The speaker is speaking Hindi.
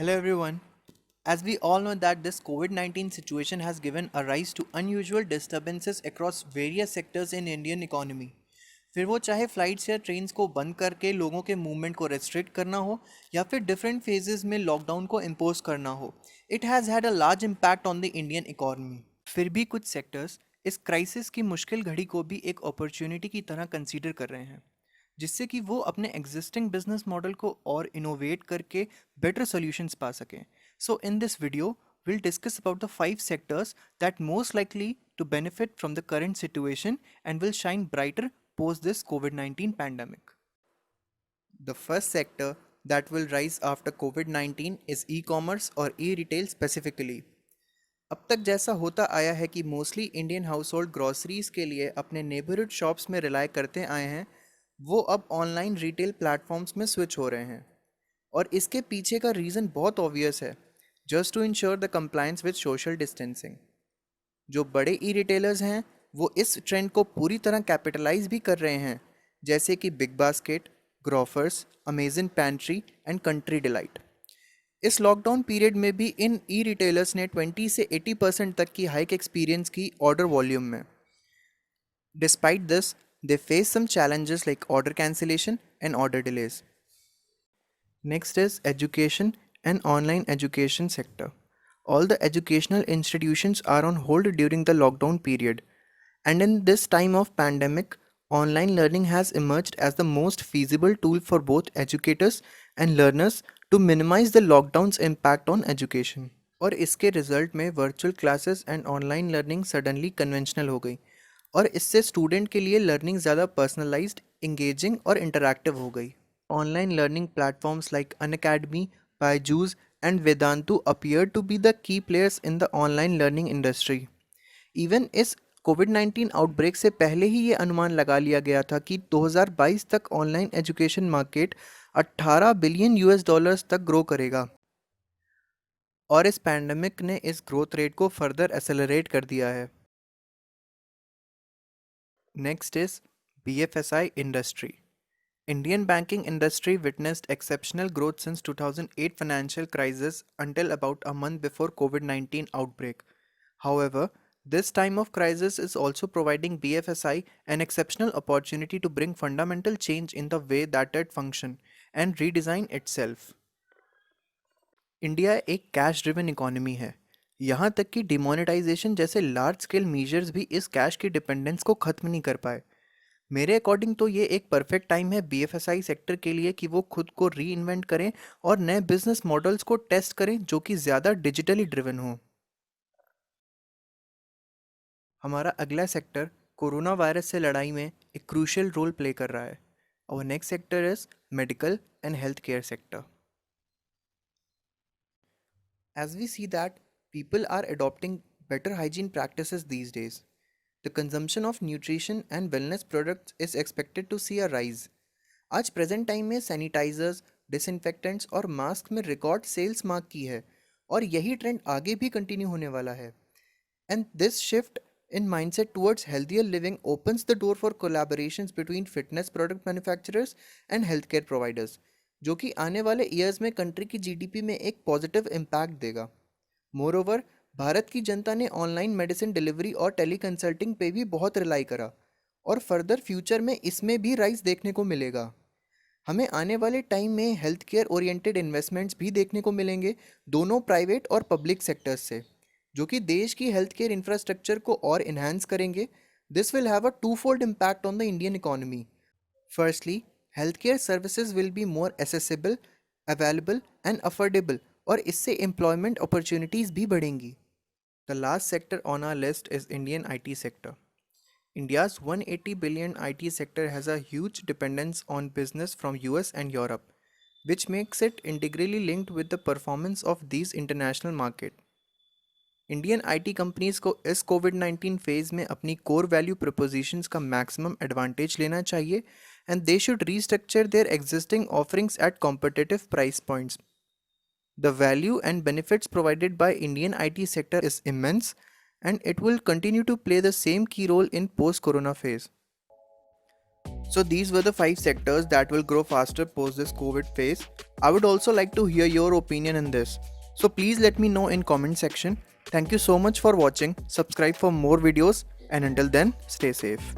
Hello everyone. As we all know that this COVID-19 situation has given a rise to unusual disturbances across various sectors in Indian economy. फिर वो चाहे फ्लाइट्स या ट्रेन्स को बंद करके लोगों के मूवमेंट को रेस्ट्रिक्ट करना हो या फिर डिफरेंट फेजेस में लॉकडाउन को इम्पोज करना हो, it has had a large impact on the Indian economy. फिर भी कुछ सेक्टर्स इस क्राइसिस की मुश्किल घड़ी को भी एक अपॉर्चुनिटी की तरह कंसीडर कर रहे हैं, जिससे कि वो अपने एग्जिस्टिंग बिजनेस मॉडल को और इनोवेट करके बेटर सॉल्यूशंस पा सकें। So in this video we'll discuss about the 5 sectors that most likely to benefit from the current situation and will shine brighter post this COVID-19 pandemic. The first sector that will rise after COVID-19 is e-commerce और e-retail specifically. अब तक जैसा होता आया है कि mostly Indian house hold groceries के लिए अपने नेबरहुड शॉप्स में रिलाई करते आए हैं, वो अब ऑनलाइन रिटेल प्लेटफॉर्म्स में स्विच हो रहे हैं। और इसके पीछे का रीज़न बहुत ऑब्वियस है, just to ensure the compliance with social distancing. जो बड़े ई रिटेलर्स हैं वो इस ट्रेंड को पूरी तरह कैपिटलाइज भी कर रहे हैं, जैसे कि big basket, Grofers, Amazon pantry and country delight. इस लॉकडाउन पीरियड में भी इन ई रिटेलर्स ने 20 से 80% तक की हाइक एक्सपीरियंस की ऑर्डर वॉल्यूम में। Despite this, they face some challenges like order cancellation and order delays. Next is education and online education sector. All the educational institutions are on hold during the lockdown period, and in this time of pandemic, online learning has emerged as the most feasible tool for both educators and learners to minimize the lockdown's impact on education. और इसके रिजल्ट में virtual classes and online learning suddenly conventional हो गई, और इससे स्टूडेंट के लिए लर्निंग ज़्यादा पर्सनलाइज्ड, इंगेजिंग और इंटरैक्टिव हो गई। Online learning platforms like Unacademy, Byju's and Vedantu appear to be the key players in the online learning industry. Even इस कोविड-19 आउटब्रेक से पहले ही ये अनुमान लगा लिया गया था कि 2022 तक online education market 18 billion US dollars तक ग्रो करेगा, और इस पैंडमिक ने इस ग्रोथ रेट को फर्दर एक्सेलरेट कर दिया है। Next is BFSI industry. Indian banking industry witnessed exceptional growth since 2008 financial crisis until about a month before COVID-19 outbreak. However, this time of crisis is also providing BFSI an exceptional opportunity to bring fundamental change in the way that it function and redesign itself. India एक कैश ड्रिवन इकोनॉमी है। यहाँ तक कि डिमोनेटाइजेशन जैसे लार्ज स्केल मेजर्स भी इस कैश की डिपेंडेंस को ख़त्म नहीं कर पाए। मेरे अकॉर्डिंग तो ये एक परफेक्ट टाइम है BFSI सेक्टर के लिए कि वो खुद को री इन्वेंट करें और नए बिजनेस मॉडल्स को टेस्ट करें जो कि ज़्यादा डिजिटली ड्रिवन हो। हमारा अगला सेक्टर कोरोना वायरस से लड़ाई में एक क्रूशियल रोल प्ले कर रहा है। और next sector is medical and health care sector. As we see that people are adopting better hygiene practices these days, the consumption of nutrition and wellness products is expected to see a rise. आज प्रेजेंट टाइम में सैनिटाइजर्स, डिसइंफेक्टेंट्स और मास्क में रिकॉर्ड सेल्स मार्क की है, और यही ट्रेंड आगे भी कंटिन्यू होने वाला है। And this shift in mindset towards healthier living opens the door for collaborations between fitness product manufacturers and healthcare providers, जो कि आने वाले ईयर्स में कंट्री की जीडीपी में एक पॉजिटिव इम्पैक्ट देगा। मोरओवर, भारत की जनता ने ऑनलाइन मेडिसिन डिलीवरी और टेली कंसल्टिंग पे भी बहुत रिलाई करा, और फर्दर फ्यूचर में इसमें भी राइज देखने को मिलेगा। हमें आने वाले टाइम में हेल्थ केयर ओरिएंटेड इन्वेस्टमेंट्स भी देखने को मिलेंगे, दोनों प्राइवेट और पब्लिक सेक्टर्स से, जो कि देश की हेल्थ केयर इंफ्रास्ट्रक्चर को और इन्हांस करेंगे। This will have a two fold impact on the Indian economy. Firstly, healthcare services will be more accessible, available and affordable, और इससे employment opportunities भी बढ़ेंगी। The last sector on our list is Indian IT sector. India's 180 billion IT sector has a huge dependence on business from US and Europe, which makes it integrally linked with the performance of these international markets. Indian IT companies को इस कोविड-19 फेज में अपनी कोर वैल्यू प्रपोजिशंस का मैक्सिमम एडवांटेज लेना चाहिए, and they should restructure their existing offerings at competitive price points. The value and benefits provided by Indian IT sector is immense, and it will continue to play the same key role in post corona phase. So these were the 5 sectors that will grow faster post this COVID phase. I would also like to hear your opinion in this. So please let me know in comment section. Thank you so much for watching. Subscribe for more videos, and until then, stay safe.